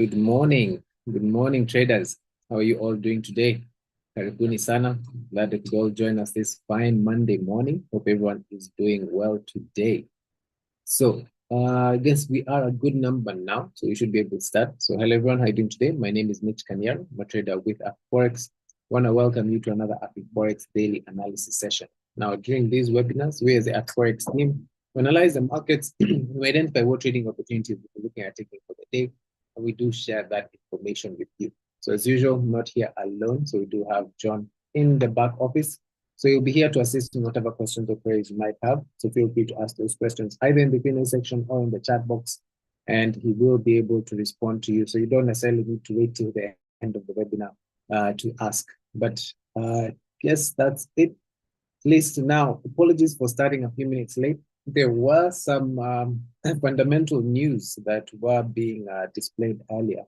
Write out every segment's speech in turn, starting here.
Good morning. Good morning, traders. How are you all doing today? Karibuni sana. Glad that you all join us this fine Monday morning. Hope everyone is doing well today. So, I guess we are a good number now, so you should be able to start. So, hello everyone, how are you doing today? My name is Mitch Kanyar. I'm a trader with Afriforex. Want to welcome you to another Afriforex daily analysis session. Now, during these webinars, we as the Afriforex team analyze the markets, we identify what trading opportunities we're looking at taking for the day, and we do share that information with you. So, as usual, I'm not here alone. So, we do have John in the back office. So he'll be here to assist in whatever questions or queries you might have. So feel free to ask those questions either in the Q&A section or in the chat box, and he will be able to respond to you. So you don't necessarily need to wait till the end of the webinar to ask. But yes, that's it. At least now, apologies for starting a few minutes late. There were some fundamental news that were being displayed earlier.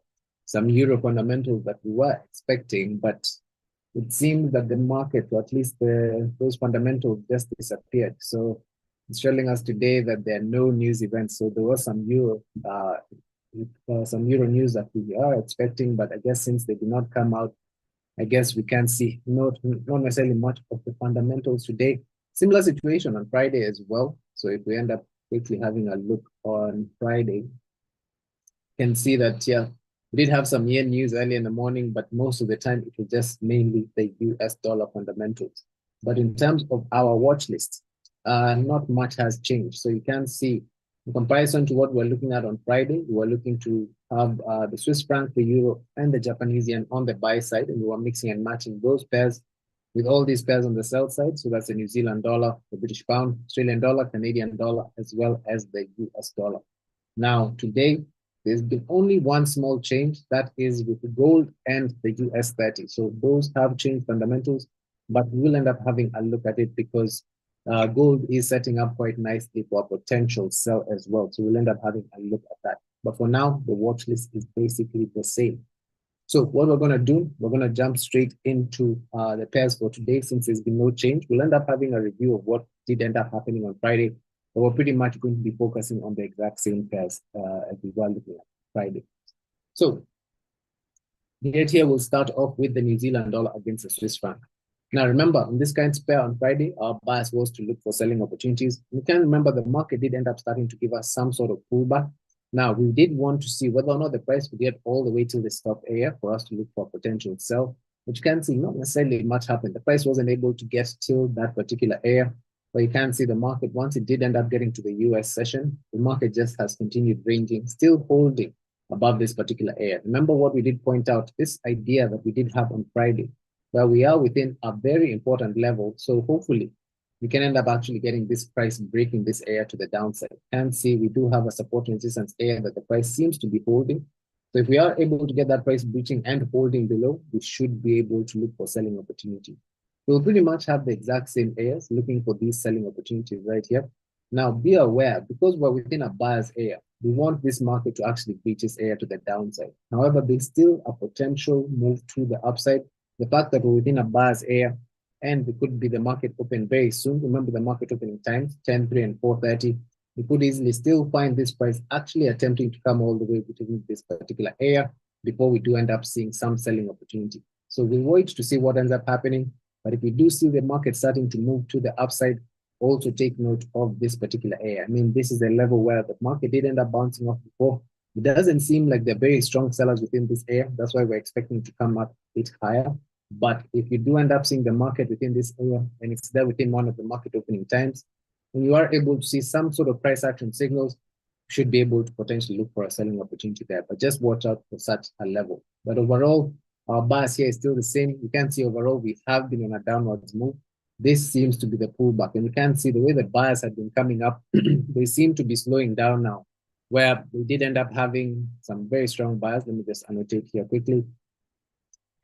Some euro fundamentals that we were expecting, but it seems that the market, or at least those fundamentals, just disappeared. So it's telling us today that there are no news events. So there was some euro news that we are expecting, but I guess since they did not come out, I guess we can see not necessarily much of the fundamentals today. Similar situation on Friday as well. So if we end up quickly having a look on Friday, you can see that, yeah, we did have some yen news early in the morning, but most of the time it was just mainly the US dollar fundamentals. But in terms of our watch list, not much has changed. So you can see in comparison to what we're looking at on Friday, we were looking to have the Swiss franc, the euro, and the Japanese yen on the buy side, and we were mixing and matching those pairs with all these pairs on the sell side. So that's the New Zealand dollar, the British pound, Australian dollar, Canadian dollar, as well as the US dollar. Now, today, there's been only one small change, that is with the gold and the US 30. So those have changed fundamentals, but we'll end up having a look at it because gold is setting up quite nicely for a potential sell as well. So we'll end up having a look at that. But for now, the watch list is basically the same. So what we're going to do, we're going to jump straight into the pairs for today since there's been no change. We'll end up having a review of what did end up happening on Friday, but we're pretty much going to be focusing on the exact same pairs as we were looking at Friday. So here we'll start off with the New Zealand dollar against the Swiss franc. Now remember, on this kind of pair on Friday, our bias was to look for selling opportunities. You can remember the market did end up starting to give us some sort of pullback. Now, we did want to see whether or not the price would get all the way to the stop area for us to look for potential sell, which you can see not necessarily much happened. The price wasn't able to get till that particular area, but you can see the market, once it did end up getting to the US session, the market just has continued ranging, still holding above this particular area. Remember what we did point out, this idea that we did have on Friday, where we are within a very important level. So hopefully we can end up actually getting this price breaking this area to the downside. You can see we do have a support and resistance area that the price seems to be holding. So if we are able to get that price breaching and holding below, we should be able to look for selling opportunity. We'll pretty much have the exact same areas looking for these selling opportunities right here. Now be aware, because we're within a buyer's area, we want this market to actually breach this area to the downside. However, there's still a potential move to the upside. The fact that we're within a buyer's area and it could be the market open very soon. Remember the market opening times, 10, 3, and 4:30. We could easily still find this price actually attempting to come all the way between this particular area before we do end up seeing some selling opportunity. So we'll wait to see what ends up happening. But if we do see the market starting to move to the upside, also take note of this particular area. I mean, this is the level where the market did end up bouncing off before. It doesn't seem like they're very strong sellers within this area. That's why we're expecting to come up a bit higher. But if you do end up seeing the market within this area and it's there within one of the market opening times, and you are able to see some sort of price action signals, you should be able to potentially look for a selling opportunity there. But just watch out for such a level. But overall, our bias here is still the same. You can see overall we have been on a downwards move. This seems to be the pullback. And you can see the way the bias had been coming up, they seem to be slowing down now, where we did end up having some very strong bias. Let me just annotate here quickly.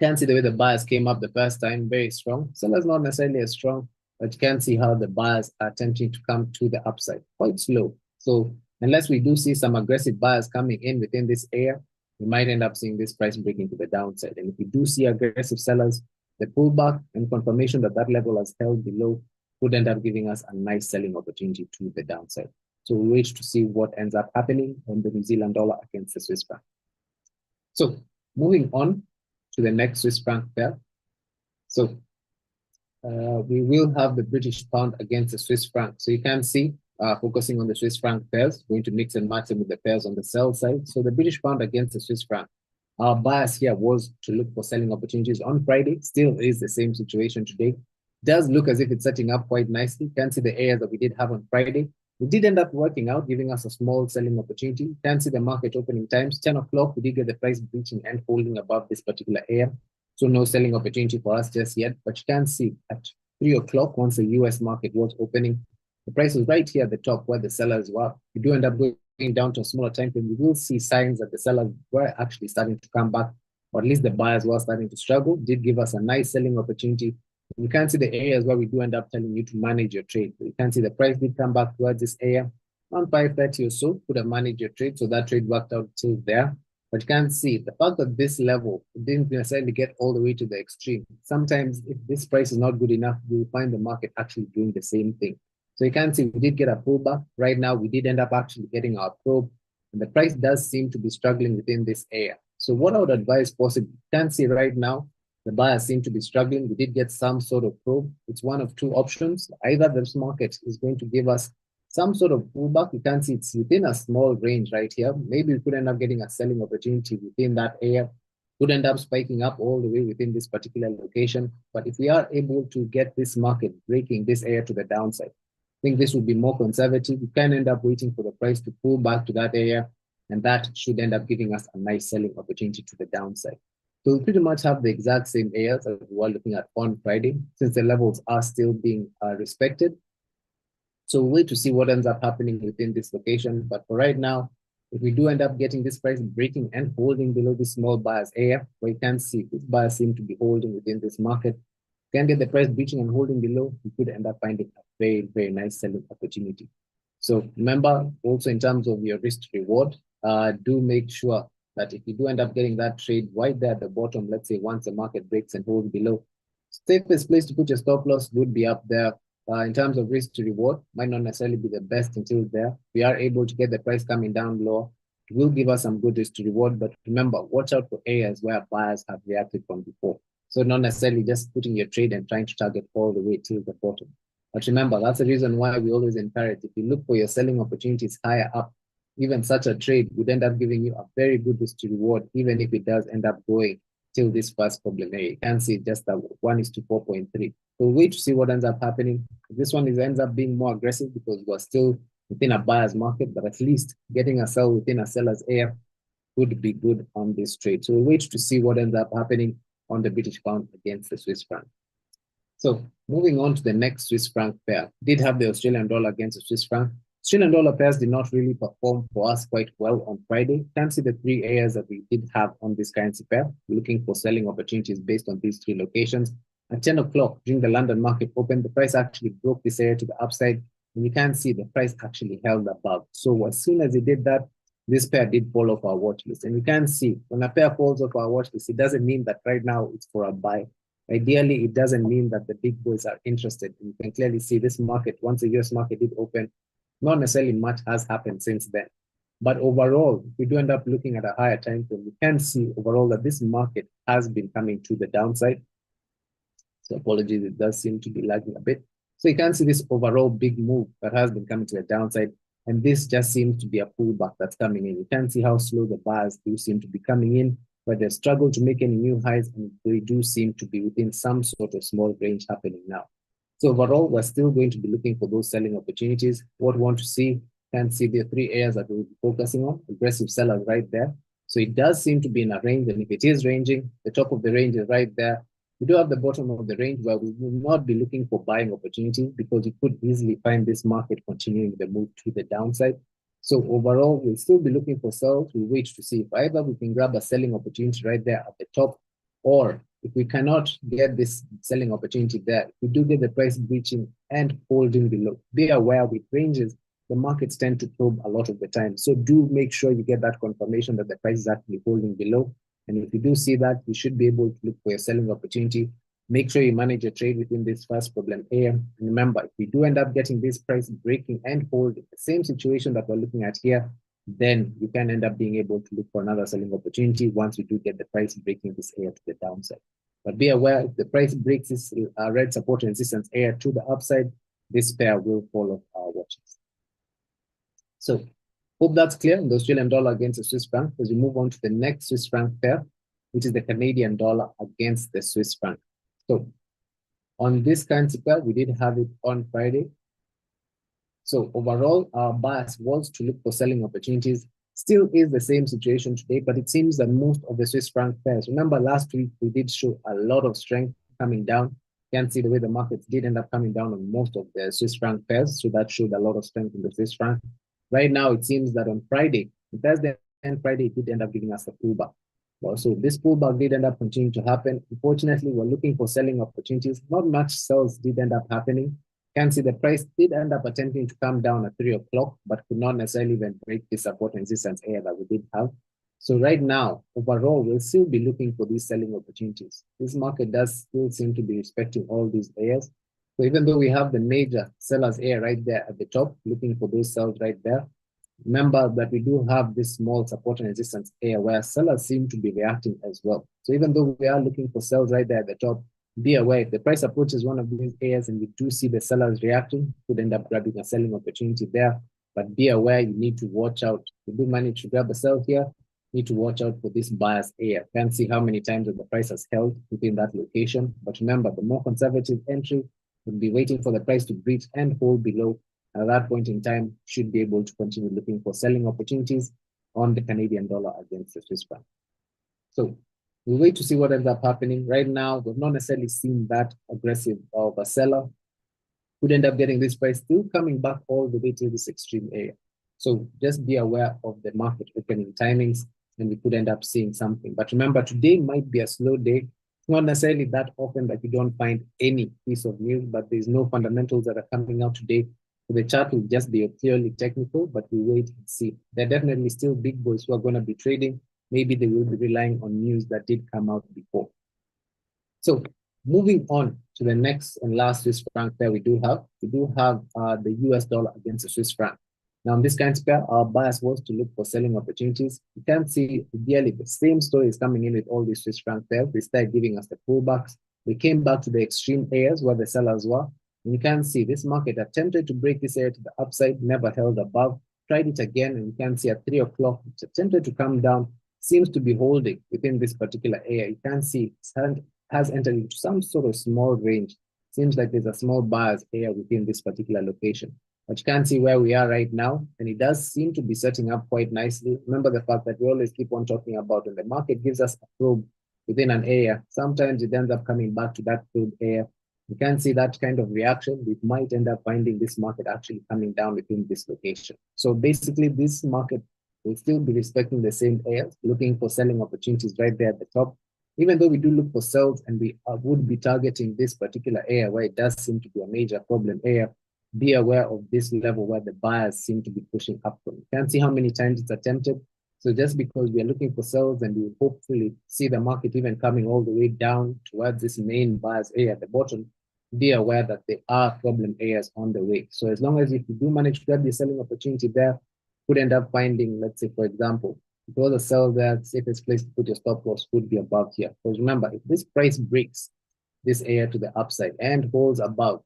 You can see the way the bias came up the first time, very strong. Sellers not necessarily as strong, but you can see how the buyers are attempting to come to the upside, quite slow. So unless we do see some aggressive buyers coming in within this area, we might end up seeing this price breaking to the downside. And if we do see aggressive sellers, the pullback and confirmation that that level has held below could end up giving us a nice selling opportunity to the downside. So we'll wait to see what ends up happening on the New Zealand dollar against the Swiss franc. So moving on to the next Swiss franc pair. So we will have the British pound against the Swiss franc. So you can see, focusing on the Swiss franc pairs, going to mix and match them with the pairs on the sell side. So the British pound against the Swiss franc. Our bias here was to look for selling opportunities on Friday. Still is the same situation today. Does look as if it's setting up quite nicely. Can see the areas that we did have on Friday. We did end up working out, giving us a small selling opportunity. Can see the market opening times. 10 o'clock, we did get the price breaching and holding above this particular area. So no selling opportunity for us just yet. But you can see at 3 o'clock, once the US market was opening, the price was right here at the top where the sellers were. We do end up going down to a smaller time frame. We will see signs that the sellers were actually starting to come back, or at least the buyers were starting to struggle. Did give us a nice selling opportunity. You can see the areas where we do end up telling you to manage your trade. You can see the price did come back towards this area. On 530 or so, could have managed your trade. So that trade worked out till there. But you can see the fact that this level didn't necessarily get all the way to the extreme. Sometimes if this price is not good enough, you will find the market actually doing the same thing. So you can see we did get a pullback. Right now, we did end up actually getting our probe. And the price does seem to be struggling within this area. So what I would advise possibly, you can see right now, the buyers seem to be struggling. We did get some sort of probe. It's one of two options. Either this market is going to give us some sort of pullback. You can see it's within a small range right here. Maybe we could end up getting a selling opportunity within that area. Could end up spiking up all the way within this particular location. But if we are able to get this market breaking this area to the downside, I think this would be more conservative. We can end up waiting for the price to pull back to that area, and that should end up giving us a nice selling opportunity to the downside. So we pretty much have the exact same areas as we were looking at on Friday, since the levels are still being respected. So we'll wait to see what ends up happening within this location. But for right now, if we do end up getting this price breaking and holding below this small buyers area, where you can see this buyers seem to be holding within this market, can get the price breaching and holding below, you could end up finding a very, very nice selling opportunity. So remember, also in terms of your risk to reward, do make sure that if you do end up getting that trade right there at the bottom, let's say once the market breaks and holds below, safest place to put your stop loss would be up there. In terms of risk to reward, might not necessarily be the best until there. We are able to get the price coming down lower. It will give us some good risk to reward, but remember, watch out for areas where buyers have reacted from before. So not necessarily just putting your trade and trying to target all the way to the bottom. But remember, that's the reason why we always encourage, if you look for your selling opportunities higher up, even such a trade would end up giving you a very good risk to reward, even if it does end up going till this first problem area. You can see just that 1:4.3. So we'll wait to see what ends up happening. This one ends up being more aggressive because we're still within a buyer's market, but at least getting a sell within a seller's area would be good on this trade. So we'll wait to see what ends up happening on the British pound against the Swiss franc. So moving on to the next Swiss franc pair, did have the Australian dollar against the Swiss franc. Australian dollar pairs did not really perform for us quite well on Friday. Can see the three areas that we did have on this currency pair. We're looking for selling opportunities based on these three locations. At 10 o'clock during the London market open, the price actually broke this area to the upside. And you can see the price actually held above. So as soon as it did that, this pair did fall off our watch list. And you can see when a pair falls off our watch list, it doesn't mean that right now it's for a buy. Ideally, it doesn't mean that the big boys are interested. And you can clearly see this market, once the US market did open, not necessarily much has happened since then. But overall, if we do end up looking at a higher time frame, we can see overall that this market has been coming to the downside. So apologies, it does seem to be lagging a bit. So you can see this overall big move that has been coming to the downside. And this just seems to be a pullback that's coming in. You can see how slow the buyers do seem to be coming in, but they struggle to make any new highs, and they do seem to be within some sort of small range happening now. So overall, we're still going to be looking for those selling opportunities. What we want to see, can see the three areas that we'll be focusing on. Aggressive sellers right there. So it does seem to be in a range, and if it is ranging, the top of the range is right there. We do have the bottom of the range where we will not be looking for buying opportunities because you could easily find this market continuing the move to the downside. So overall, we'll still be looking for sells. We'll wait to see if either we can grab a selling opportunity right there at the top, or if we cannot get this selling opportunity there, we do get the price breaching and holding below. Be aware with ranges, the markets tend to probe a lot of the time. So do make sure you get that confirmation that the price is actually holding below. And if you do see that, you should be able to look for your selling opportunity. Make sure you manage your trade within this first problem area. And remember, if we do end up getting this price breaking and holding, the same situation that we're looking at here, then you can end up being able to look for another selling opportunity once we do get the price breaking this area to the downside. But be aware, if the price breaks this red support and resistance area to the upside, this pair will fall off our watches. So hope that's clear in the Australian dollar against the Swiss franc as we move on to the next Swiss franc pair, which is the Canadian dollar against the Swiss franc. So on this currency pair, we did have it on Friday. So overall, our bias was to look for selling opportunities. Still is the same situation today, but it seems that most of the Swiss franc pairs, remember last week, we did show a lot of strength coming down. You can see the way the markets did end up coming down on most of the Swiss franc pairs. So that showed a lot of strength in the Swiss franc. Right now, it seems that on Friday, Thursday and Friday, it did end up giving us a pullback. Well, so this pullback did end up continuing to happen. Unfortunately, we're looking for selling opportunities. Not much sales did end up happening. You can see the price did end up attempting to come down at 3 o'clock, but could not necessarily even break the support and resistance area that we did have. So right now, overall, we'll still be looking for these selling opportunities. This market does still seem to be respecting all these areas. So even though we have the major sellers area right there at the top, looking for those sells right there, remember that we do have this small support and resistance area where sellers seem to be reacting as well. So even though we are looking for sells right there at the top, be aware if the price approaches one of these areas and we do see the sellers reacting, could end up grabbing a selling opportunity there. But be aware, you need to watch out. If you do manage to grab a sell here, you need to watch out for this buyer's area. Can't see how many times that the price has held within that location. But remember, the more conservative entry would be waiting for the price to breach and hold below. At that point in time, should be able to continue looking for selling opportunities on the Canadian dollar against the Swiss franc. So we'll wait to see what ends up happening. Right now, we've not necessarily seen that aggressive of a seller. Could end up getting this price still coming back all the way to this extreme area. So just be aware of the market opening timings, and we could end up seeing something. But remember, today might be a slow day. It's not necessarily that often that you don't find any piece of news, but there's no fundamentals that are coming out today. So the chart will just be purely technical, but we wait and see. There are definitely still big boys who are going to be trading. Maybe they will be relying on news that did come out before. So moving on to the next and last Swiss franc pair we do have the US dollar against the Swiss franc. Now, in this kind of pair, our bias was to look for selling opportunities. You can see ideally the same story is coming in with all these Swiss franc pairs. They started giving us the pullbacks. We came back to the extreme areas where the sellers were. And you can see this market attempted to break this area to the upside, never held above, tried it again, and you can see at 3 o'clock, it's attempted to come down, seems to be holding within this particular area. You can see it has entered into some sort of small range. Seems like there's a small buyer's area within this particular location. But you can see where we are right now, and it does seem to be setting up quite nicely. Remember the fact that we always keep on talking about when the market gives us a probe within an area, sometimes it ends up coming back to that probe area. You can see that kind of reaction. We might end up finding this market actually coming down within this location. So basically, this market will still be respecting the same areas, looking for selling opportunities right there at the top. Even though we do look for sells and we would be targeting this particular area where it does seem to be a major problem area, be aware of this level where the buyers seem to be pushing up from. You can see how many times it's attempted. So just because we are looking for sells and we hopefully see the market even coming all the way down towards this main buyers area at the bottom, be aware that there are problem areas on the way. So as long as if you do manage to grab the selling opportunity there, could end up finding, let's say, for example, if you want to sell there, safest place to put your stop loss would be above here. Because remember, if this price breaks this area to the upside and holds above,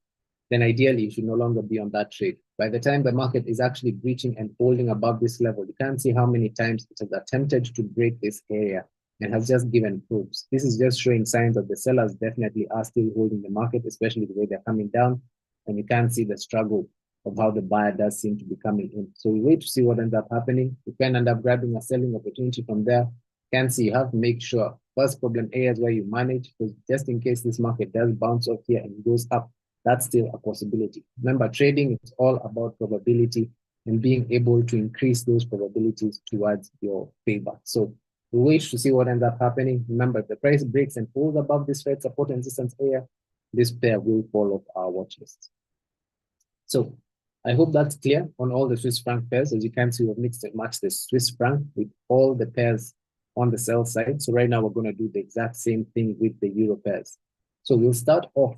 then ideally you should no longer be on that trade. By the time the market is actually breaching and holding above this level, you can see how many times it has attempted to break this area and has just given proofs. This is just showing signs that the sellers definitely are still holding the market, especially the way they're coming down. And you can see the struggle of how the buyer does seem to be coming in. So we wait to see what ends up happening. You can end up grabbing a selling opportunity from there. You can see you have to make sure first problem areas where you manage, because just in case this market does bounce off here and goes up, that's still a possibility. Remember, trading is all about probability and being able to increase those probabilities towards your favor. So we wait to see what ends up happening. Remember, if the price breaks and falls above this red support and resistance area, this pair will fall off our watch list. So I hope that's clear on all the Swiss franc pairs. As you can see, we've mixed and matched the Swiss franc with all the pairs on the sell side. So right now we're going to do the exact same thing with the euro pairs. So we'll start off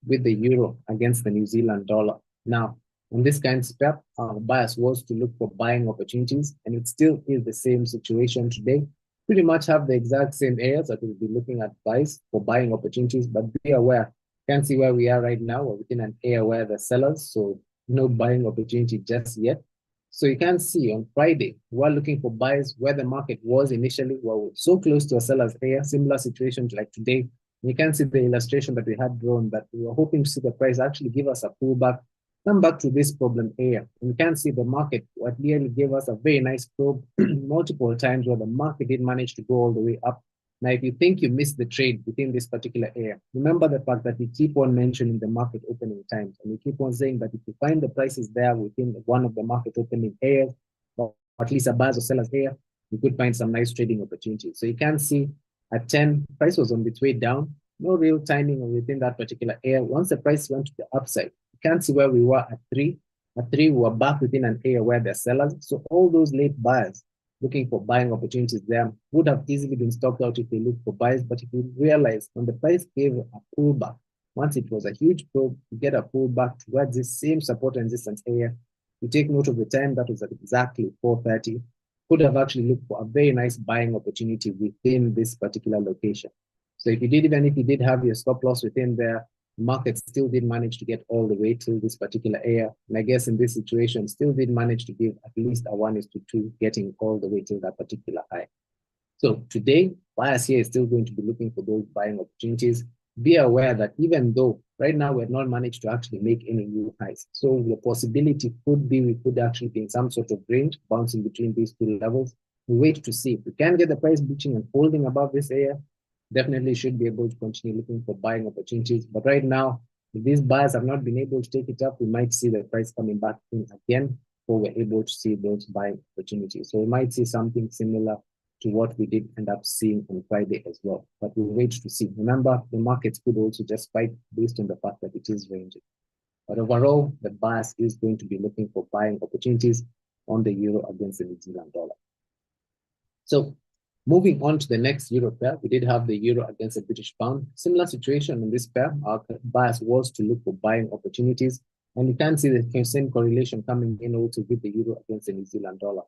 with the euro against the New Zealand dollar. Now, On this kind of pair, our bias was to look for buying opportunities, and it still is the same situation today. Pretty much have the exact same areas that we'll be looking at buys for buying opportunities, but be aware, can't see where we are right now. We're within an area where the sellers, so no buying opportunity just yet. So you can see on Friday, we're looking for buys where the market was initially. We're so close to a seller's area, similar situation to like today. You can see the illustration that we had drawn that we were hoping to see the price actually give us a pullback, come back to this problem area. And you can see the market what nearly gave us a very nice probe multiple times where the market did manage to go all the way up. Now, if you think you missed the trade within this particular area, remember the fact that we keep on mentioning the market opening times, and we keep on saying that if you find the prices there within one of the market opening areas, or at least a buyers or sellers area, you could find some nice trading opportunities. So you can see at 10, price was on its way down, no real timing within that particular area. Once the price went to the upside, you can see where we were at 3. At 3, we were back within an area where there's sellers. So all those late buyers looking for buying opportunities there would have easily been stopped out if they looked for buys. But if you realize when the price gave a pullback, once it was a huge probe, you get a pullback towards this same support and resistance area. You take note of the time, that was at exactly 4:30. Could have actually looked for a very nice buying opportunity within this particular location. So if you did, even if you did have your stop loss within there, the market still did manage to get all the way to this particular area. And I guess in this situation, still did manage to give at least a 1:2, getting all the way to that particular high. So today, buyers here is still going to be looking for those buying opportunities. Be aware that even though right now we have not managed to actually make any new highs, so the possibility could be we could actually be in some sort of range, bouncing between these two levels. We wait to see if we can get the price breaching and holding above this area. Definitely should be able to continue looking for buying opportunities. But right now, if these buyers have not been able to take it up, we might see the price coming back in again, or we're able to see those buying opportunities. So we might see something similar to what we did end up seeing on Friday as well. But we'll wait to see. Remember, the markets could also just spike based on the fact that it is ranging. But overall, the bias is going to be looking for buying opportunities on the euro against the New Zealand dollar. So moving on to the next euro pair, we did have the euro against the British pound. Similar situation in this pair. Our bias was to look for buying opportunities. And you can see the same correlation coming in also with the euro against the New Zealand dollar.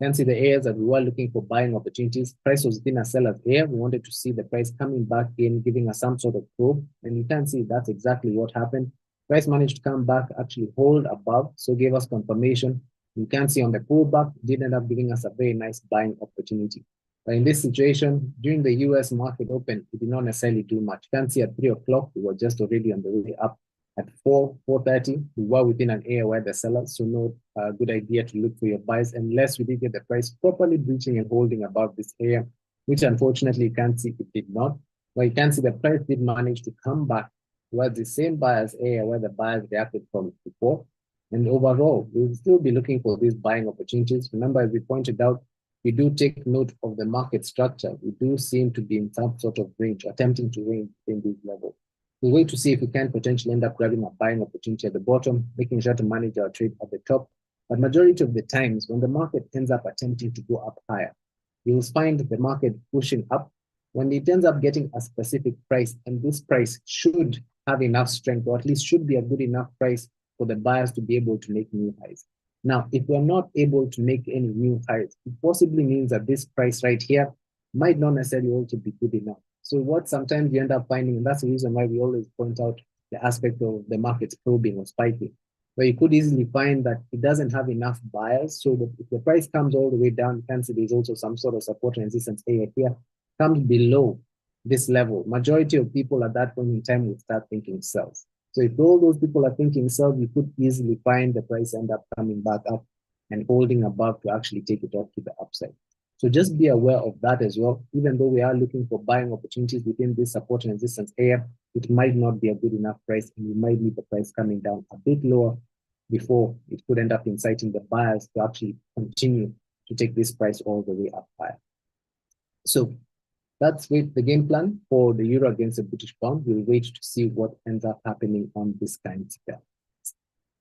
You can see the areas that we were looking for buying opportunities. Price was within a seller's area. We wanted to see the price coming back in, giving us some sort of probe. And you can see that's exactly what happened. Price managed to come back, actually hold above, so gave us confirmation. You can see on the pullback, did end up giving us a very nice buying opportunity. But in this situation, during the US market open, we did not necessarily do much. You can see at 3 o'clock, we were just already on the way up. At 4:30, we were within an area where the sellers, so no good idea to look for your buys unless we did get the price properly breaching and holding above this area, which unfortunately you can't see it did not. But you can see the price did manage to come back towards the same buyers area where the buyers reacted from before. And overall, we'll still be looking for these buying opportunities. Remember, as we pointed out, we do take note of the market structure. We do seem to be in some sort of range, attempting to range in these levels. We'll wait to see if we can potentially end up grabbing a buying opportunity at the bottom, making sure to manage our trade at the top. But majority of the times, when the market ends up attempting to go up higher, you'll find the market pushing up when it ends up getting a specific price, and this price should have enough strength, or at least should be a good enough price for the buyers to be able to make new highs. Now, if we're not able to make any new highs, it possibly means that this price right here might not necessarily also be good enough. So what sometimes you end up finding, and that's the reason why we always point out the aspect of the market's probing or spiking, where you could easily find that it doesn't have enough buyers. So that if the price comes all the way down, you can see there's also some sort of support and resistance area here, comes below this level. Majority of people at that point in time will start thinking sells. So if all those people are thinking sells, you could easily find the price end up coming back up and holding above to actually take it off to the upside. So just be aware of that as well. Even though we are looking for buying opportunities within this support and resistance area, it might not be a good enough price, and you might need the price coming down a bit lower before it could end up inciting the buyers to actually continue to take this price all the way up higher. So that's the game plan for the euro against the British pound. We'll wait to see what ends up happening on this kind of pair.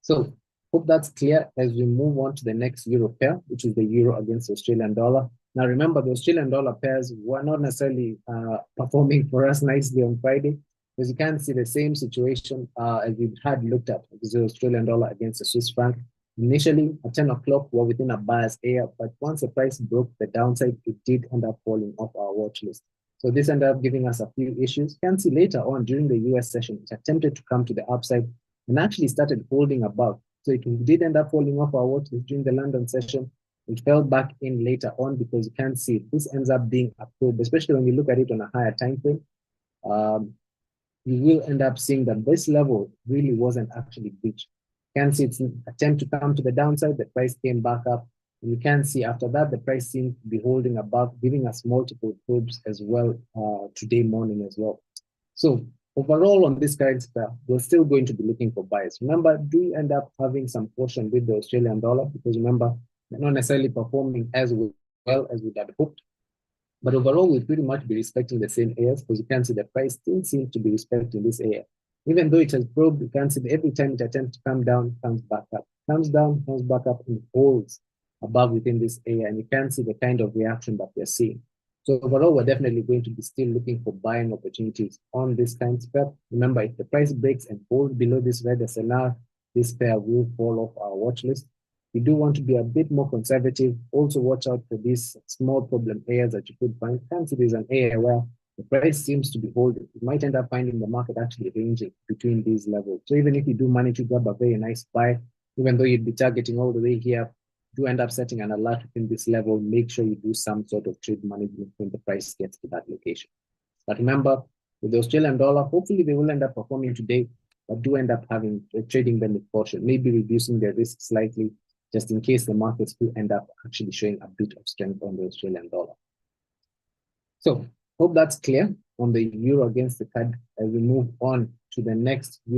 So hope that's clear as we move on to the next euro pair, which is the euro against the Australian dollar. Now, remember, the Australian dollar pairs were not necessarily performing for us nicely on Friday. As you can see, the same situation as we had looked at the Australian dollar against the Swiss franc. Initially, at 10 o'clock, we're within a buyer's area, but once the price broke the downside, it did end up falling off our watch list. So this ended up giving us a few issues. You can see later on during the US session, it attempted to come to the upside and actually started holding above. So it did end up falling off our watch list during the London session. It fell back in later on because you can see this ends up being a probe, especially when you look at it on a higher time frame. You will end up seeing that this level really wasn't actually breached. You can see it's an attempt to come to the downside, the price came back up. And you can see after that, the price seemed to be holding above, giving us multiple probes as well today morning as well. So overall on this currency pair, we're still going to be looking for buyers. Remember, do end up having some caution with the Australian dollar because remember, they're not necessarily performing as well as we had hoped. But overall, we'll pretty much be respecting the same areas because you can see the price still seems to be respecting this area. Even though it has probed, you can see that every time it attempts to come down, comes back up, comes down, comes back up, and holds above within this area. And you can see the kind of reaction that we're seeing. So overall, we're definitely going to be still looking for buying opportunities on this kind of pair. Remember, if the price breaks and falls below this red SNR, this pair will fall off our watch list. You do want to be a bit more conservative. Also watch out for these small problem areas that you could find. Can't see there's an area where the price seems to be holding. You might end up finding the market actually ranging between these levels. So even if you do manage to grab a very nice buy, even though you'd be targeting all the way here, do end up setting an alert within this level. Make sure you do some sort of trade management when the price gets to that location. But remember, with the Australian dollar, hopefully they will end up performing today, but do end up having trading them with caution, maybe reducing their risk slightly, just in case the markets do end up actually showing a bit of strength on the Australian dollar. So hope that's clear on the euro against the CAD as we move on to the next the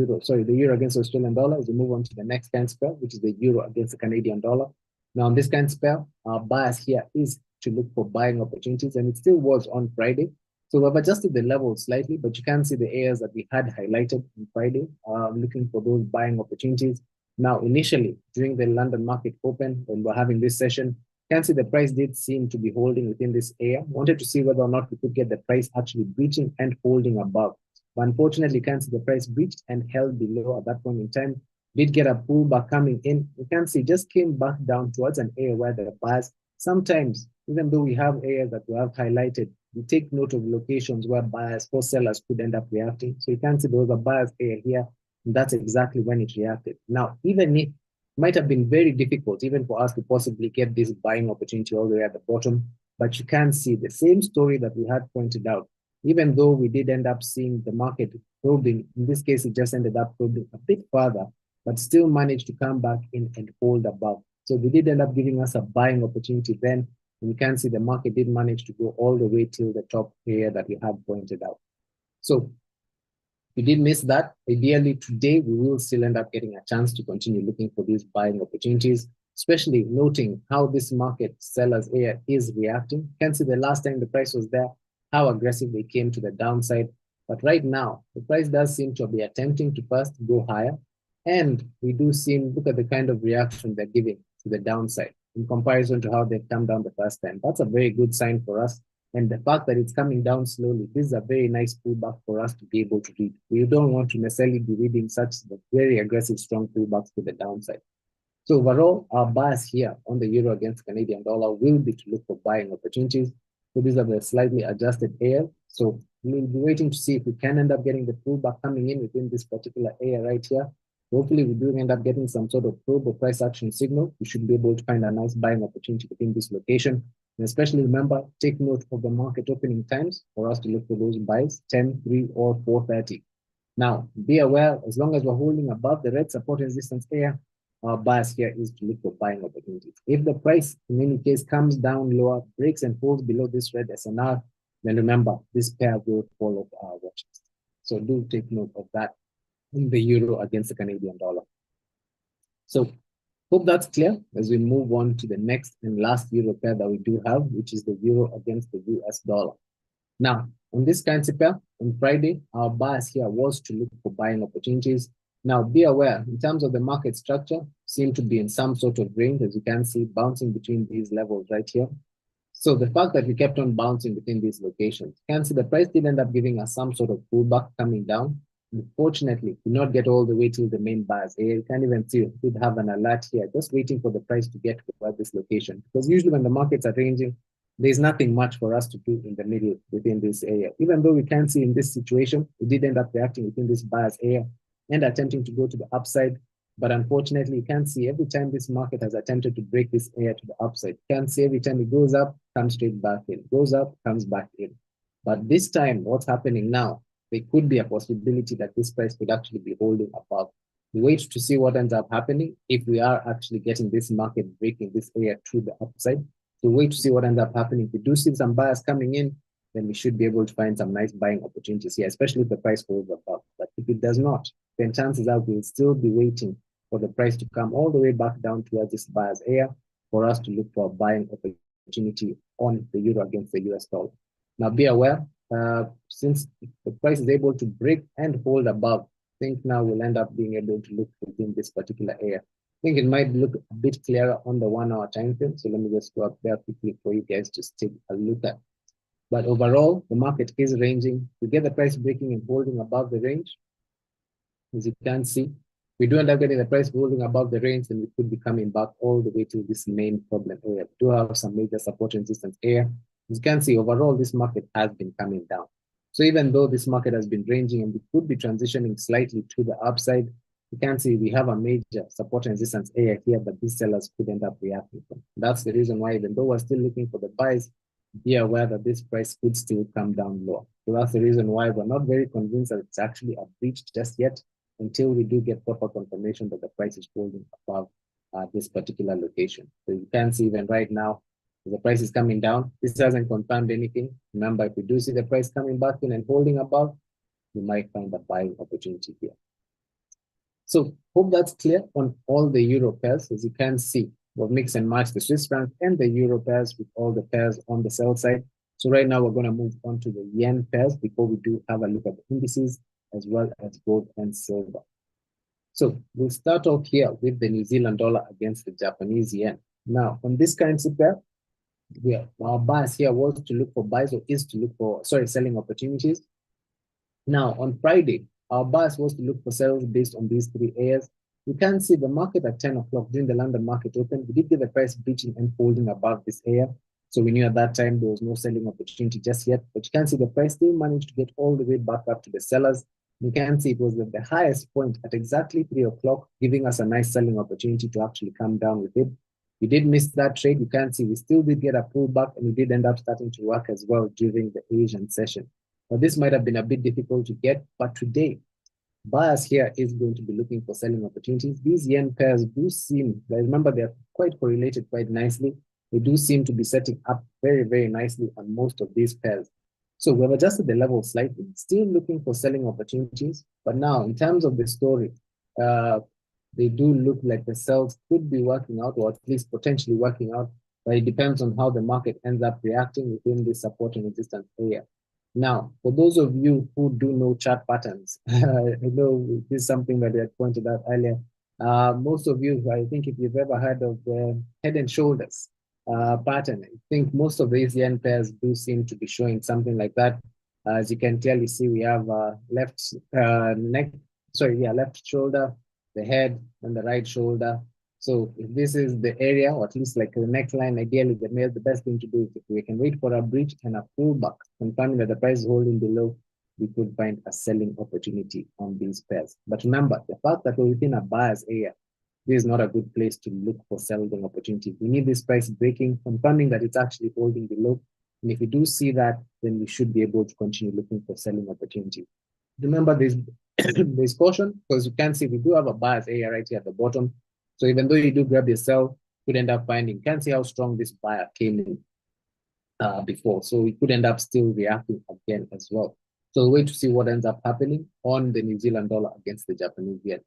euro against the Australian dollar as we move on to the next currency pair, which is the euro against the Canadian dollar. Now on this currency pair, our bias here is to look for buying opportunities, and it still was on Friday. So we've adjusted the level slightly, but you can see the areas that we had highlighted on Friday, looking for those buying opportunities. Now, initially, during the London market open, when we're having this session, you can see the price did seem to be holding within this area. Wanted to see whether or not we could get the price actually breaching and holding above. But unfortunately, you can see the price breached and held below at that point in time. Did get a pullback coming in. You can see just came back down towards an area where the buyers, sometimes, even though we have areas that we have highlighted, we take note of locations where buyers or sellers could end up reacting. So you can see there was a buyer's area here. And that's exactly when it reacted. Now, even if it might have been very difficult, even for us to possibly get this buying opportunity all the way at the bottom, but you can see the same story that we had pointed out. Even though we did end up seeing the market probing, in this case, it just ended up probing a bit further, but still managed to come back in and hold above. So they did end up giving us a buying opportunity then. And you can see the market did manage to go all the way till the top area that we had pointed out. So we did miss that. Ideally, today, we will still end up getting a chance to continue looking for these buying opportunities, especially noting how this market sellers area is reacting. You can see the last time the price was there, how aggressive they came to the downside. But right now, the price does seem to be attempting to first go higher. And we do look at the kind of reaction they're giving to the downside in comparison to how they've come down the first time. That's a very good sign for us. And the fact that it's coming down slowly, this is a very nice pullback for us to be able to read. We don't want to necessarily be reading such very aggressive, strong pullbacks to the downside. So overall, our bias here on the euro against Canadian dollar will be to look for buying opportunities. So these are the slightly adjusted areas. So we'll be waiting to see if we can end up getting the pullback coming in within this particular area right here. Hopefully, we do end up getting some sort of probe or price action signal. We should be able to find a nice buying opportunity within this location. And especially remember, take note of the market opening times for us to look for those buys, 10, 3, or 4:30. Now, be aware, as long as we're holding above the red support resistance area, our bias here is to look for buying opportunities. If the price, in any case, comes down lower, breaks and falls below this red SNR, then remember, this pair will fall off our watch list. So do take note of that in the euro against the Canadian dollar. So hope that's clear as we move on to the next and last euro pair that we do have, which is the euro against the US dollar. Now, on this currency pair, on Friday, our bias here was to look for buying opportunities. Now, be aware, in terms of the market structure, seem to be in some sort of range, as you can see, bouncing between these levels right here. So the fact that we kept on bouncing between these locations, you can see the price did end up giving us some sort of pullback coming down. Unfortunately, did not get all the way to the main bars. You can't even see, we did have an alert here, just waiting for the price to get to this location. Because usually when the markets are ranging, there's nothing much for us to do in the middle within this area. Even though we can see in this situation, we did end up reacting within this buyer's area and attempting to go to the upside. But unfortunately, you can see every time this market has attempted to break this area to the upside, you can see every time it goes up, comes straight back in, goes up, comes back in. But this time, what's happening now, there could be a possibility that this price could actually be holding above. We wait to see what ends up happening if we are actually getting this market breaking this area to the upside. So wait to see what ends up happening. If we do see some buyers coming in, then we should be able to find some nice buying opportunities here, especially if the price holds above. But if it does not, then chances are we'll still be waiting for the price to come all the way back down towards this buyer's area for us to look for a buying opportunity on the euro against the US dollar. Now be aware, since the price is able to break and hold above, I think now we'll end up being able to look within this particular area. I think it might look a bit clearer on the 1 hour time frame. So let me just go up there quickly for you guys to take a look at. But overall, the market is ranging. We get the price breaking and holding above the range. As you can see, we do end up getting the price holding above the range, then we could be coming back all the way to this main problem area. We do have some major support and resistance area. As you can see, overall, this market has been coming down. So even though this market has been ranging and we could be transitioning slightly to the upside, you can see we have a major support and resistance area here that these sellers could end up reacting from. That's the reason why, even though we're still looking for the buys, be aware that this price could still come down lower. So that's the reason why we're not very convinced that it's actually a breach just yet, until we do get proper confirmation that the price is holding above this particular location. So you can see even right now, the price is coming down. This hasn't confirmed anything. Remember, if we do see the price coming back in and holding above, you might find a buying opportunity here. So hope that's clear on all the euro pairs. As you can see, we'll mix and match the Swiss franc and the euro pairs with all the pairs on the sell side. So right now we're going to move on to the yen pairs before we do have a look at the indices as well as gold and silver. So we'll start off here with the New Zealand dollar against the Japanese yen. Now, on this currency pair, our bias here was to look for buys or is to look for, selling opportunities. Now, on Friday, our bias was to look for sales based on these three areas. You can see the market at 10 o'clock during the London market open. We did get the price breaching and holding above this area. So we knew at that time there was no selling opportunity just yet. But you can see the price still managed to get all the way back up to the sellers. You can see it was at the highest point at exactly 3 o'clock, giving us a nice selling opportunity to actually come down with it. We did miss that trade. You can see we still did get a pullback, and we did end up starting to work as well during the Asian session. Now, this might have been a bit difficult to get, but today, buyers here is going to be looking for selling opportunities. These yen pairs do seem, remember, they're quite correlated quite nicely. They do seem to be setting up very, very nicely on most of these pairs. So we've adjusted the level slightly, still looking for selling opportunities. But now, in terms of the story, they do look like the sells could be working out, or at least potentially working out, but it depends on how the market ends up reacting within this support and resistance area. Now, for those of you who do know chart patterns, I know this is something that I had pointed out earlier. Most of you, I think if you've ever heard of the head and shoulders pattern, I think most of these yen pairs do seem to be showing something like that. As you can clearly see, we have left shoulder, the head, and the right shoulder. So if this is the area, or at least like the neckline, ideally the best thing to do is if we can wait for a breach and a pullback, confirming that the price is holding below, we could find a selling opportunity on these pairs. But remember, the fact that we're within a buyer's area, this is not a good place to look for selling opportunities. We need this price breaking, confirming that it's actually holding below. And if we do see that, then we should be able to continue looking for selling opportunities. Remember, there's caution, because you can see we do have a buyer's area right here at the bottom. So even though you do grab your sell, you could end up finding, you can see how strong this buyer came in before. So we could end up still reacting again as well. So wait to see what ends up happening on the New Zealand dollar against the Japanese yen.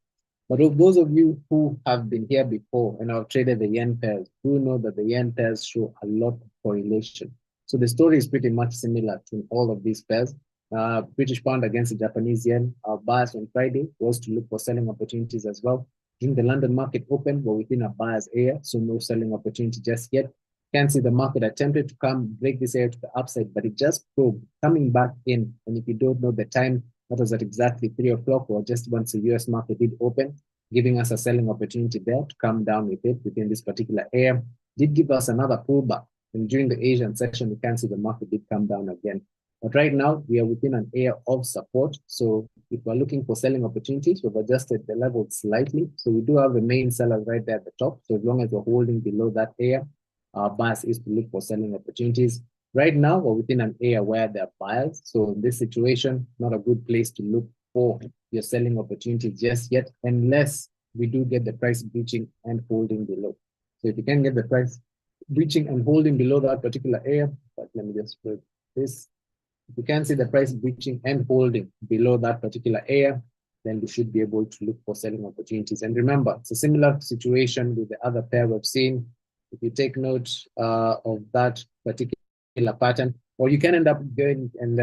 But of those of you who have been here before and have traded the yen pairs, do know that the yen pairs show a lot of correlation. So the story is pretty much similar to all of these pairs. British pound against the Japanese yen. Our bias on Friday was to look for selling opportunities as well. During the London market open, we're within a buyer's area, so no selling opportunity just yet. You can see the market attempted to break this area to the upside, but it just probed, coming back in. And if you don't know the time, that was at exactly 3 o'clock, or just once the US market did open, giving us a selling opportunity there to come down with it within this particular area. Did give us another pullback. And during the Asian session, you can see the market did come down again. But right now, we are within an area of support. So if we're looking for selling opportunities, we've adjusted the level slightly. So we do have the main sellers right there at the top. So as long as we're holding below that area, our bias is to look for selling opportunities. Right now, we're within an area where there are buyers. So in this situation, not a good place to look for your selling opportunities just yet, unless we do get the price breaching and holding below. So if you can get the price breaching and holding below that particular area, but let me just put this. If you can see the price breaching and holding below that particular area, then we should be able to look for selling opportunities. And remember, it's a similar situation with the other pair we've seen. If you take note of that particular pattern, or you can end up going and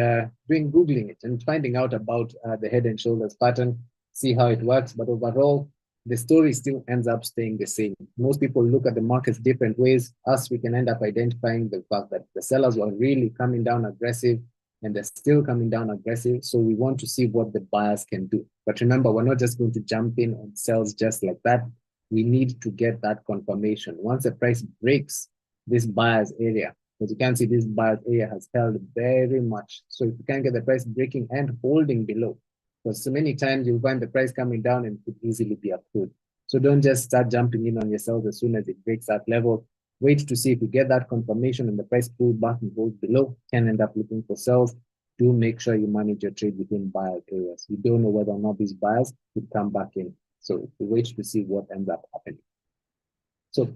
Googling it and finding out about the head and shoulders pattern, see how it works. But overall, the story still ends up staying the same. Most people look at the markets different ways. Us, we can end up identifying the fact that the sellers were really coming down aggressive and they're still coming down aggressive. So we want to see what the buyers can do. But remember, we're not just going to jump in on sells just like that. We need to get that confirmation. Once the price breaks this buyer's area, as you can see, this buyer's area has held very much. So if you can get the price breaking and holding below, because so many times you'll find the price coming down and could easily be approved. So don't just start jumping in on yourselves as soon as it breaks that level. Wait to see if you get that confirmation and the price pulls back and goes below, can end up looking for sells. Do make sure you manage your trade within buyer areas. You don't know whether or not these buyers could come back in. So wait to see what ends up happening. So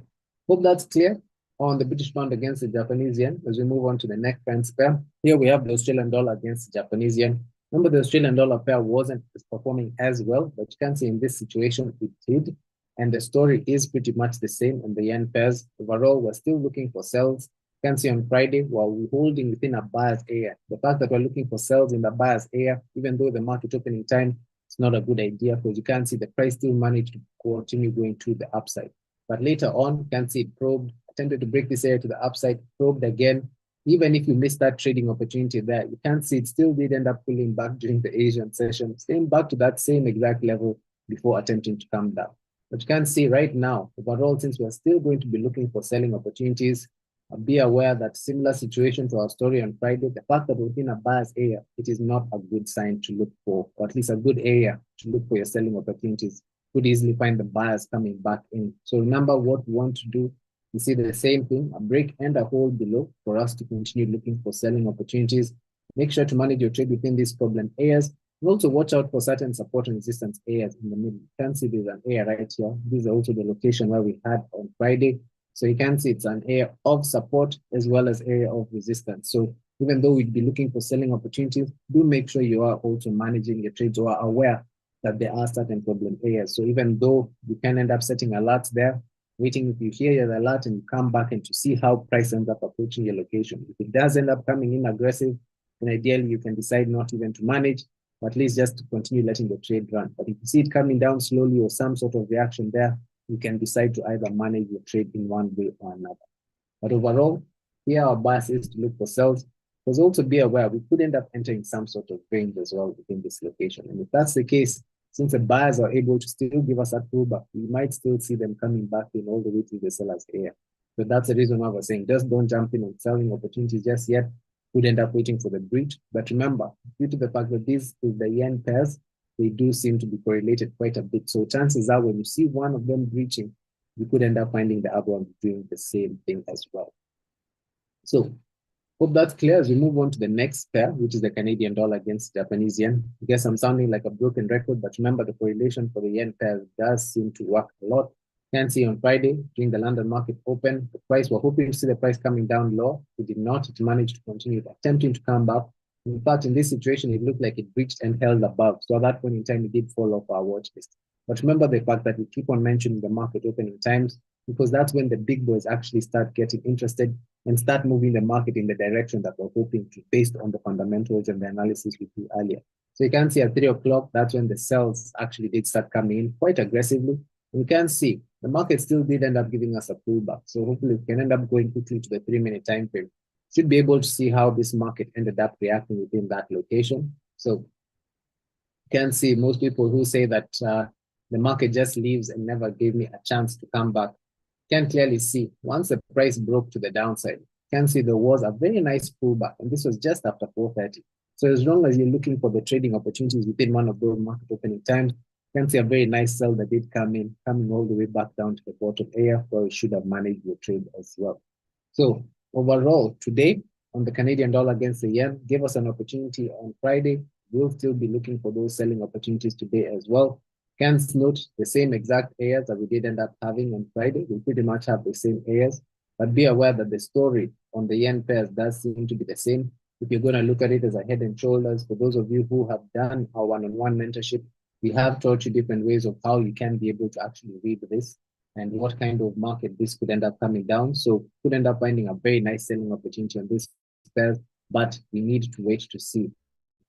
hope that's clear on the British pound against the Japanese yen. As we move on to the next currency pair, here we have the Australian dollar against the Japanese yen. Remember, the Australian dollar pair wasn't performing as well, but you can see in this situation it did. And the story is pretty much the same in the yen pairs. Overall, we're still looking for sells. You can see on Friday, while we're holding within a buyer's area, the fact that we're looking for sells in the buyer's area, even though the market opening time, it's not a good idea because you can see the price still managed to continue going to the upside. But later on, you can see it probed, attempted to break this area to the upside, probed again. Even if you missed that trading opportunity there, you can see it still did end up pulling back during the Asian session, staying back to that same exact level before attempting to come down. But you can see right now, overall, since we're still going to be looking for selling opportunities, be aware that similar situation to our story on Friday, the fact that we're within a buyer's area, it is not a good sign to look for, or at least a good area to look for your selling opportunities. Could easily find the buyers coming back in. So remember what we want to do. You see the same thing, a break and a hold below for us to continue looking for selling opportunities. Make sure to manage your trade within these problem areas. And also watch out for certain support and resistance areas in the middle. You can see there's an area right here. This is also the location where we had on Friday. So you can see it's an area of support as well as area of resistance. So even though we'd be looking for selling opportunities, do make sure you are also managing your trades or are aware that there are certain problem areas. So even though you can end up setting alerts there, waiting if you hear your alert and you come back and to see how price ends up approaching your location. If it does end up coming in aggressive, then ideally you can decide not even to manage, but at least just to continue letting the trade run. But if you see it coming down slowly or some sort of reaction there, you can decide to either manage your trade in one way or another. But overall, here our bias is to look for sells. Because also be aware, we could end up entering some sort of range as well within this location. And if that's the case, since the buyers are able to still give us that pullback, we might still see them coming back in all the way to the seller's area. So that's the reason why we're saying just don't jump in on selling opportunities just yet. Could end up waiting for the breach. But remember, due to the fact that this is the yen pairs, they do seem to be correlated quite a bit. So chances are when you see one of them breaching, you could end up finding the other one doing the same thing as well. So hope that's clear as we move on to the next pair, which is the Canadian dollar against Japanese yen. I guess I'm sounding like a broken record, but remember the correlation for the yen pair does seem to work a lot. You can see on Friday, during the London market open, the price, we're hoping to see the price coming down low. It did not. It managed to continue attempting to come back. In fact, in this situation, it looked like it breached and held above. So at that point in time, it did fall off our watch list. But remember the fact that we keep on mentioning the market opening times, because that's when the big boys actually start getting interested and start moving the market in the direction that we're hoping to, based on the fundamentals and the analysis we do earlier. So you can see at 3 o'clock, that's when the sells actually did start coming in quite aggressively. And you can see the market still did end up giving us a pullback. So hopefully we can end up going quickly to the 3-minute time frame. Should be able to see how this market ended up reacting within that location. So you can see most people who say that the market just leaves and never gave me a chance to come back can clearly see once the price broke to the downside, can see there was a very nice pullback, and this was just after 4:30. So as long as you're looking for the trading opportunities within one of those market opening times, you can see a very nice sell that did come in, coming all the way back down to the bottom area where you should have managed your trade as well. So overall, today on the Canadian dollar against the yen gave us an opportunity on Friday. We'll still be looking for those selling opportunities today as well. Can note the same exact areas that we did end up having on Friday. We pretty much have the same areas, but be aware that the story on the yen pairs does seem to be the same. If you're going to look at it as a head and shoulders, for those of you who have done our one-on-one mentorship, we have taught you different ways of how you can be able to actually read this and what kind of market this could end up coming down. So could end up finding a very nice selling opportunity on this pairs, but we need to wait to see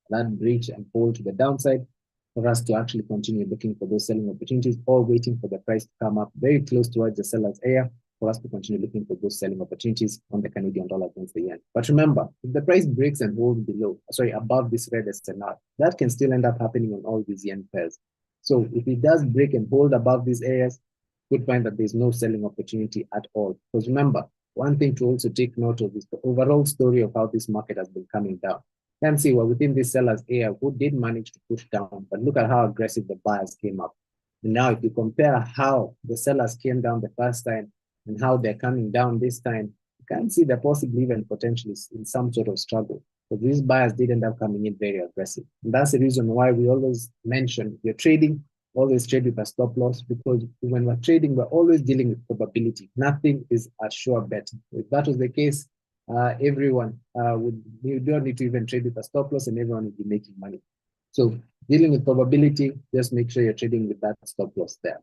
that breach and fall to the downside for us to actually continue looking for those selling opportunities or waiting for the price to come up very close towards the seller's area for us to continue looking for those selling opportunities on the Canadian dollar against the yen. But remember, if the price breaks and holds above this red SNR, that can still end up happening on all these yen pairs. So if it does break and hold above these areas, you could find that there's no selling opportunity at all. Because remember, one thing to also take note of is the overall story of how this market has been coming down. Can see well within this seller's area who did manage to push down, but look at how aggressive the buyers came up. And now, if you compare how the sellers came down the first time and how they're coming down this time, you can see they're possibly even potentially in some sort of struggle. But these buyers did end up coming in very aggressive. And that's the reason why we always mention if you're trading, always trade with a stop loss, because when we're trading, we're always dealing with probability. Nothing is a sure bet. If that was the case, everyone you don't need to even trade with a stop loss and everyone will be making money. So dealing with probability, just make sure you're trading with that stop loss there.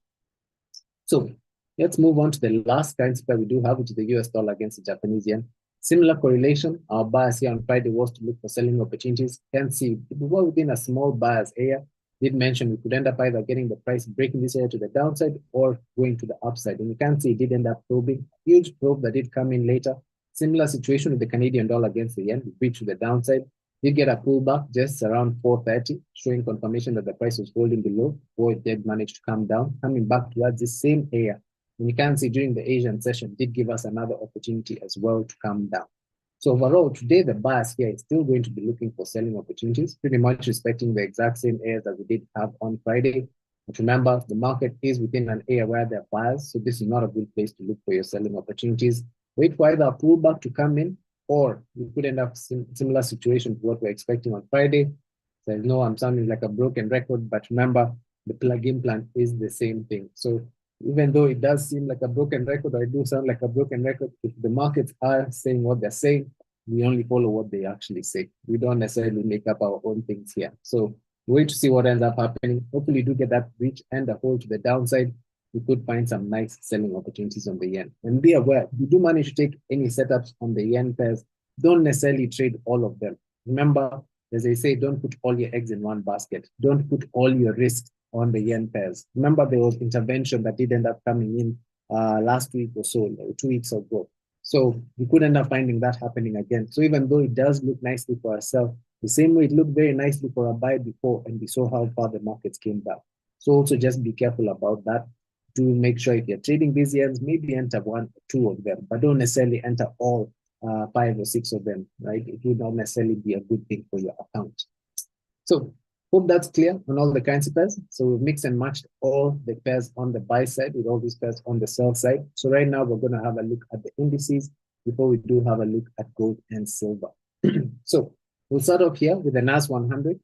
So let's move on to the last currency pair we do have, which is the US dollar against the Japanese yen. Similar correlation. Our bias here on Friday was to look for selling opportunities. Can see we were within a small bias area. Did mention we could end up either getting the price breaking this area to the downside or going to the upside. And you can see it did end up probing. A huge probe that did come in later. Similar situation with the Canadian dollar against the yen. We breached to the downside. Did get a pullback just around 4:30, showing confirmation that the price was holding below before it did manage to come down, coming back towards the same area. And you can see during the Asian session did give us another opportunity as well to come down. So overall, today the bias here is still going to be looking for selling opportunities, pretty much respecting the exact same areas that we did have on Friday. But remember, the market is within an area where there are buyers, so this is not a good place to look for your selling opportunities. Wait for either a pullback to come in, or you could end up similar situation to what we're expecting on Friday. So I know I'm sounding like a broken record, but remember, the plug-in plan is the same thing. So even though it does seem like a broken record, or I do sound like a broken record, if the markets are saying what they're saying, we only follow what they actually say. We don't necessarily make up our own things here. So wait to see what ends up happening. Hopefully, you do get that breach and a hold to the downside. You could find some nice selling opportunities on the yen. And be aware, if you do manage to take any setups on the yen pairs, don't necessarily trade all of them. Remember, as they say, don't put all your eggs in one basket. Don't put all your risks on the yen pairs. Remember, there was intervention that did end up coming in last week or so, or 2 weeks ago. So we could end up finding that happening again. So even though it does look nicely for ourselves, the same way it looked very nicely for a buy before, and we saw how far the markets came down. So also just be careful about that. To make sure if you're trading these yens, maybe enter 1 or 2 of them, but don't necessarily enter all 5 or 6 of them, right? It would not necessarily be a good thing for your account. So hope that's clear on all the currency pairs. So we've mixed and matched all the pairs on the buy side with all these pairs on the sell side. So right now we're going to have a look at the indices before we do have a look at gold and silver. So we'll start off here with the NAS 100.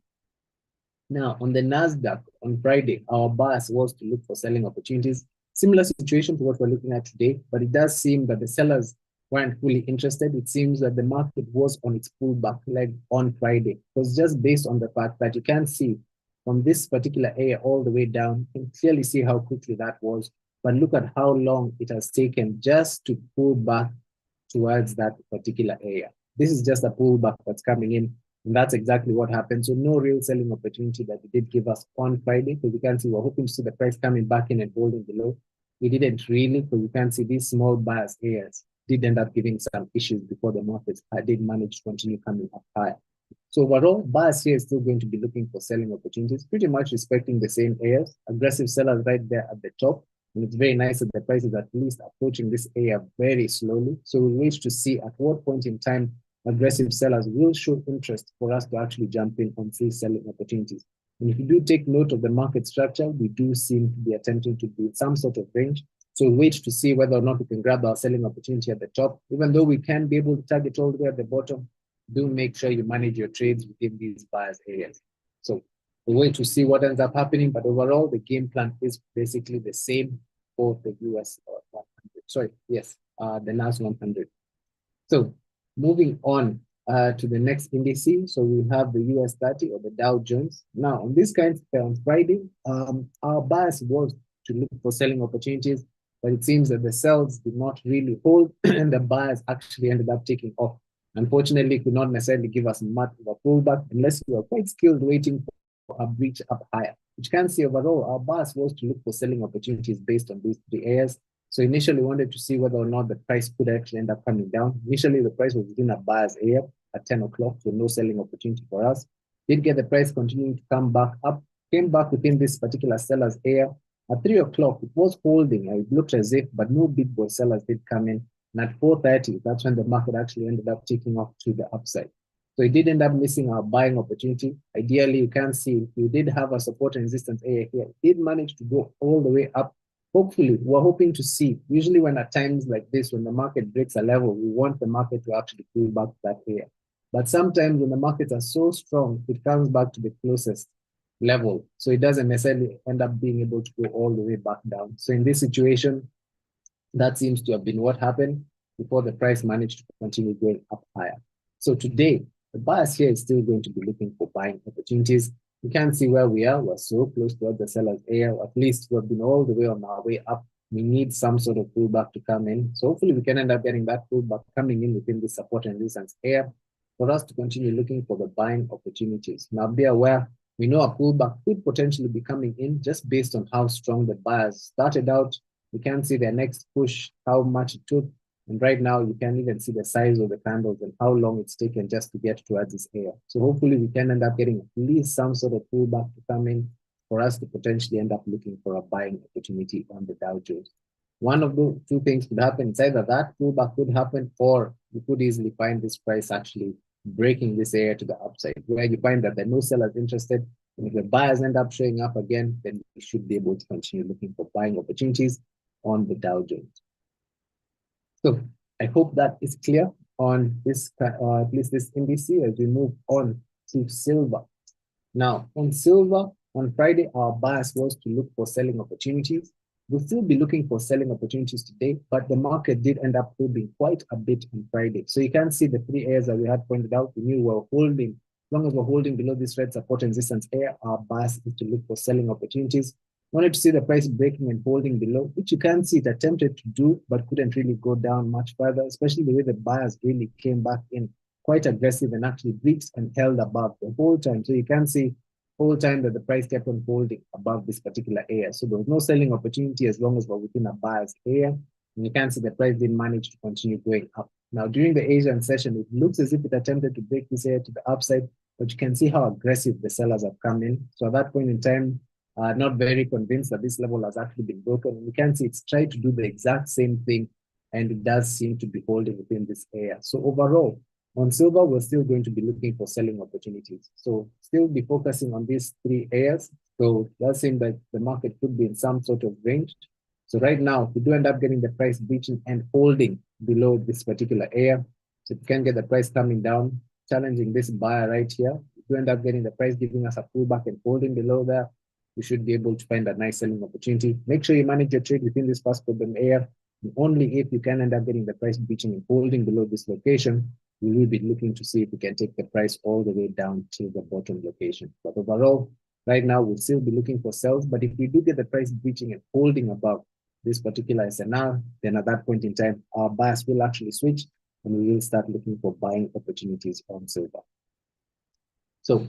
Now, on the NASDAQ on Friday, our bias was to look for selling opportunities. Similar situation to what we're looking at today, but it does seem that the sellers weren't fully interested. It seems that the market was on its pullback leg on Friday. It was just based on the fact that you can see from this particular area all the way down, you can clearly see how quickly that was. But look at how long it has taken just to pull back towards that particular area. This is just a pullback that's coming in. And that's exactly what happened. So no real selling opportunity that it did give us on Friday, because you can see we're hoping to see the price coming back in and holding below. We didn't really, because you can see these small bias areas did end up giving some issues before the markets did manage to continue coming up higher. So overall, buyers here is still going to be looking for selling opportunities, pretty much respecting the same areas. Aggressive sellers right there at the top. And it's very nice that the price is at least approaching this area very slowly. So we'll wait to see at what point in time aggressive sellers will show interest for us to actually jump in on free selling opportunities. And if you do take note of the market structure, we do seem to be attempting to build some sort of range. So we'll wait to see whether or not we can grab our selling opportunity at the top. Even though we can be able to target all the way at the bottom, do make sure you manage your trades within these buyers areas. So we'll wait to see what ends up happening, but overall, the game plan is basically the same for the US 100. Sorry, yes, the NAS 100. So moving on to the next indices. So we have the US 30 or the Dow Jones. Now, on this kind on Friday, our bias was to look for selling opportunities, but it seems that the sells did not really hold and the buyers actually ended up taking off. Unfortunately, could not necessarily give us much of a pullback unless we were quite skilled waiting for a breach up higher. Which you can see overall, our bias was to look for selling opportunities based on these three areas. So initially, we wanted to see whether or not the price could actually end up coming down. Initially, the price was within a buyer's area at 10 o'clock, so no selling opportunity for us. Did get the price continuing to come back up, came back within this particular seller's area. At 3 o'clock, it was holding. It looked as if, but no big boy sellers did come in. And at 4:30, that's when the market actually ended up taking off to the upside. So it did end up missing our buying opportunity. Ideally, you can see we did have a support and resistance area here. It did manage to go all the way up. Hopefully, we're hoping to see, usually when at times like this, when the market breaks a level, we want the market to actually pull back to that area. But sometimes when the markets are so strong, it comes back to the closest level. So it doesn't necessarily end up being able to go all the way back down. So in this situation, that seems to have been what happened before the price managed to continue going up higher. So today, the bias here is still going to be looking for buying opportunities. You can see where we are. We're so close to the seller's area. At least we've been all the way on our way up. We need some sort of pullback to come in. So hopefully we can end up getting that pullback coming in within this support and resistance area for us to continue looking for the buying opportunities. Now be aware, we know a pullback could potentially be coming in just based on how strong the buyers started out. You can see their next push, how much it took. And right now, you can even see the size of the candles and how long it's taken just to get towards this area. So hopefully we can end up getting at least some sort of pullback to come in for us to potentially end up looking for a buying opportunity on the Dow Jones. One of the two things could happen. It's either that pullback could happen, or you could easily find this price actually breaking this area to the upside, where you find that there are no sellers interested. And if the buyers end up showing up again, then we should be able to continue looking for buying opportunities on the Dow Jones. So I hope that is clear on this, at least this indice as we move on to silver. Now, on silver, on Friday, our bias was to look for selling opportunities. We'll still be looking for selling opportunities today, but the market did end up holding quite a bit on Friday. So you can see the three areas that we had pointed out. We knew we were holding, as long as we're holding below this red support and resistance area, our bias is to look for selling opportunities. Wanted to see the price breaking and holding below, which you can see it attempted to do, but couldn't really go down much further, especially the way the buyers really came back in quite aggressive and actually breached and held above the whole time. So you can see whole time that the price kept on holding above this particular area. So there was no selling opportunity as long as we're within a buyer's area. And you can see the price didn't manage to continue going up. Now, during the Asian session, it looks as if it attempted to break this area to the upside, but you can see how aggressive the sellers have come in. So at that point in time, not very convinced that this level has actually been broken. And you can see it's tried to do the exact same thing, and it does seem to be holding within this area. So overall, on silver, we're still going to be looking for selling opportunities. So still be focusing on these three areas. So it does seem that the market could be in some sort of range. So right now, we do end up getting the price breaching and holding below this particular area. So you can get the price coming down, challenging this buyer right here. If you end up getting the price giving us a pullback and holding below there, you should be able to find a nice selling opportunity. Make sure you manage your trade within this first problem area. And only if you can end up getting the price breaching and holding below this location, we will be looking to see if we can take the price all the way down to the bottom location. But overall, right now, we'll still be looking for sells. But if we do get the price breaching and holding above this particular SNR, then at that point in time, our bias will actually switch and we will start looking for buying opportunities on silver. So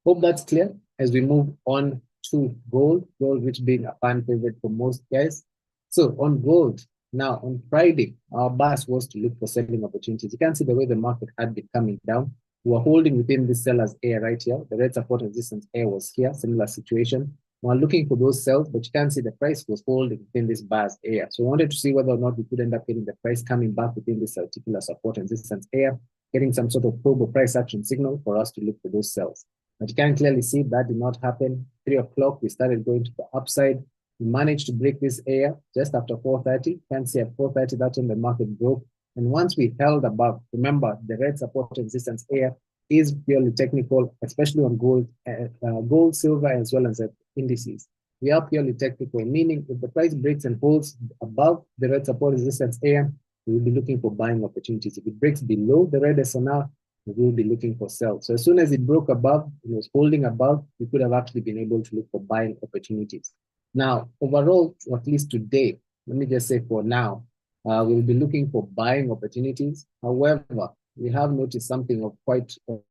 hope that's clear as we move on to gold, which being a fan favorite for most guys. So on gold, now on Friday, our bias was to look for selling opportunities. You can see the way the market had been coming down. We were holding within this seller's area right here. The red support and resistance area was here, similar situation. We are looking for those sells, but you can see the price was holding within this bias area. So we wanted to see whether or not we could end up getting the price coming back within this particular support and resistance area, getting some sort of probe or price action signal for us to look for those sells. But you can clearly see that did not happen. 3 o'clock, we started going to the upside. We managed to break this area just after 4:30. You can see at 4:30, that's when the market broke. And once we held above, remember the red support and resistance area is purely technical, especially on gold, silver, as well as indices. We are purely technical, meaning if the price breaks and holds above the red support resistance area, we will be looking for buying opportunities. If it breaks below the red SNR, we will be looking for sell. So as soon as it broke above, it was holding above, we could have actually been able to look for buying opportunities. Now, overall, at least today, let me just say for now, we'll be looking for buying opportunities. However, we have noticed something of quite of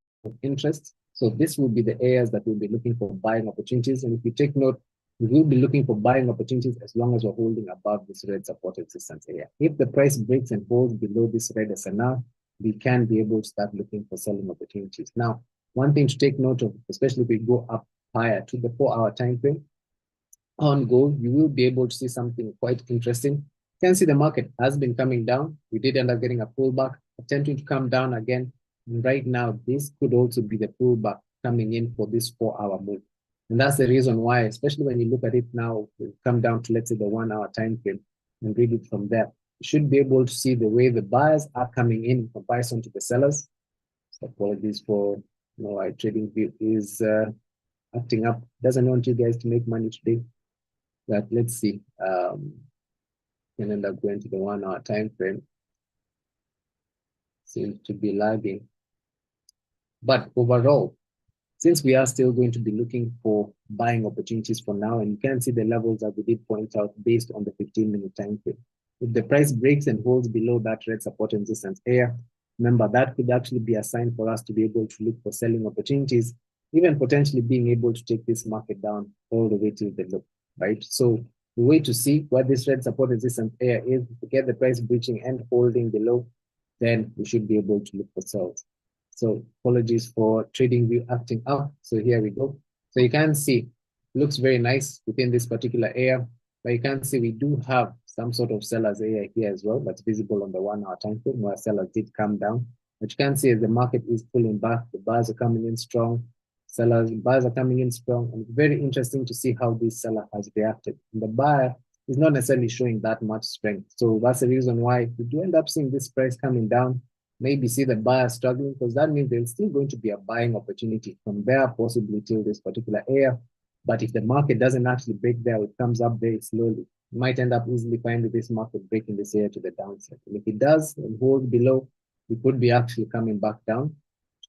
interest. So this will be the areas that we'll be looking for buying opportunities. And if you take note, we will be looking for buying opportunities as long as we're holding above this red support resistance area. If the price breaks and holds below this red SNR, we can be able to start looking for selling opportunities. Now, one thing to take note of, especially if we go up higher to the 4-hour time frame, on gold, you will be able to see something quite interesting. You can see the market has been coming down. We did end up getting a pullback, attempting to come down again. And right now, this could also be the pullback coming in for this 4-hour move. And that's the reason why, especially when you look at it now, we come down to, let's say, the 1-hour time frame and read it from there. You should be able to see the way the buyers are coming in comparison to the sellers. So apologies for trading view is acting up. Doesn't want you guys to make money today. But let's see. Can end up going to the 1-hour time frame. Seems to be lagging. But overall, since we are still going to be looking for buying opportunities for now, and you can see the levels that we did point out based on the 15-minute time frame. If the price breaks and holds below that red support and resistance area, remember that could actually be a sign for us to be able to look for selling opportunities, even potentially being able to take this market down all the way to the low, right? So we wait to see where this red support resistance area is. If we get the price breaching and holding below, then we should be able to look for sells. So apologies for trading view acting up. So here we go. So you can see, looks very nice within this particular area, but you can see we do have some sort of sellers area here as well. That's visible on the 1-hour time frame where sellers did come down. But you can see as the market is pulling back, the buyers are coming in strong. Buyers are coming in strong, and it's very interesting to see how this seller has reacted. And the buyer is not necessarily showing that much strength. So that's the reason why we do end up seeing this price coming down, maybe see the buyer struggling, because that means there's still going to be a buying opportunity from there, possibly till this particular area. But if the market doesn't actually break there, it comes up very slowly. You might end up easily finding this market breaking this area to the downside. And if it does and holds below, it could be actually coming back down,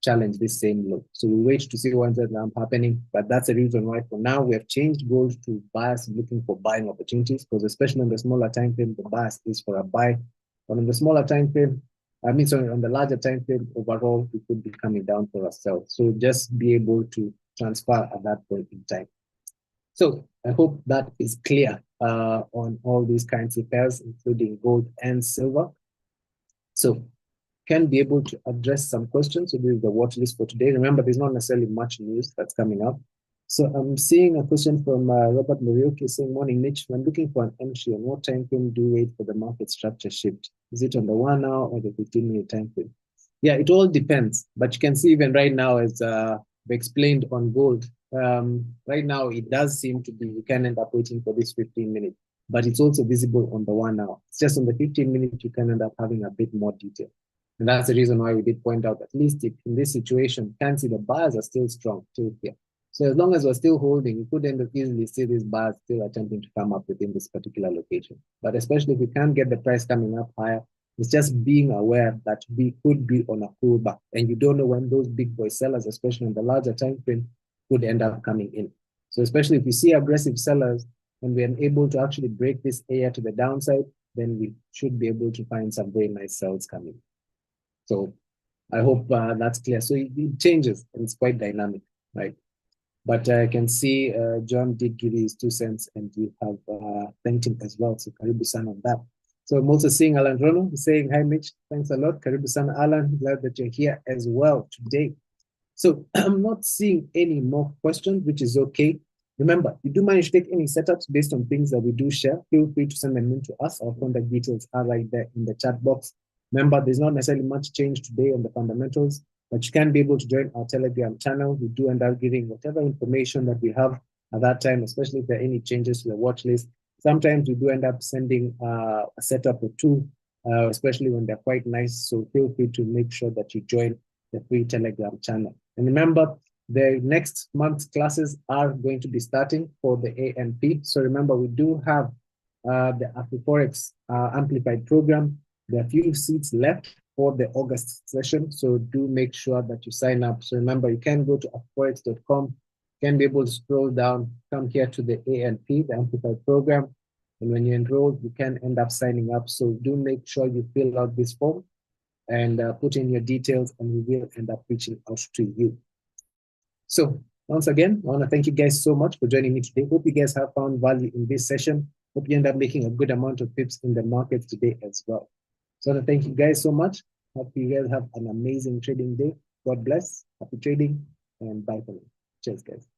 challenge this same low. So we wait to see what ends up happening, but that's the reason why for now we have changed gold to bias looking for buying opportunities, because especially on the smaller time frame, the bias is for a buy. But on the smaller time frame, sorry, on the larger time frame, overall, we could be coming down for ourselves. So just be able to transfer at that point in time. So I hope that is clear on all these kinds of pairs, including gold and silver. So can be able to address some questions. So this is the watch list for today. Remember, there's not necessarily much news that's coming up. So I'm seeing a question from Robert Morioki saying, morning, Mitch. When looking for an entry, on what time frame do you wait for the market structure shift? Is it on the 1 hour or the 15-minute time frame? Yeah, it all depends. But you can see even right now, as we explained on gold, right now it does seem to be, you can end up waiting for this 15-minute, but it's also visible on the 1 hour. It's just on the 15-minute, you can end up having a bit more detail. And that's the reason why we did point out, at least if in this situation, you can see the buyers are still strong, still here. So as long as we're still holding, you could end up easily see these buyers still attempting to come up within this particular location. But especially if we can't get the price coming up higher, it's just being aware that we could be on a pullback. And you don't know when those big boy sellers, especially on the larger time frame, could end up coming in. So especially if you see aggressive sellers, and we're able to actually break this area to the downside, then we should be able to find some very nice sells coming. So I hope that's clear. So it changes and it's quite dynamic, right? But I can see John did give his 2 cents, and you have thanked him as well. So karibu sana on that. So I'm also seeing Alan Rono saying, hi, Mitch. Thanks a lot. Karibu sana, Alan. Glad that you're here as well today. So I'm not seeing any more questions, which is okay. Remember, you do manage to take any setups based on things that we do share. Feel free to send them in to us. Our contact details are right there in the chat box. Remember, there's not necessarily much change today on the fundamentals, but you can be able to join our Telegram channel. We do end up giving whatever information that we have at that time, especially if there are any changes to the watch list. Sometimes we do end up sending a setup or two, especially when they're quite nice. So feel free to make sure that you join the free Telegram channel. And remember, the next month's classes are going to be starting for the AMP. So remember, we do have the Afriforex Amplified program. There are a few seats left for the August session. So do make sure that you sign up. So remember, you can go to afriforex.com, can be able to scroll down, come here to the AMP, the Amplified program. And when you enroll, you can end up signing up. So do make sure you fill out this form and put in your details, and we will end up reaching out to you. So once again, I want to thank you guys so much for joining me today. Hope you guys have found value in this session. Hope you end up making a good amount of pips in the market today as well. So I want to thank you guys so much. Hope you guys have an amazing trading day. God bless. Happy trading, and bye for now. Cheers, guys.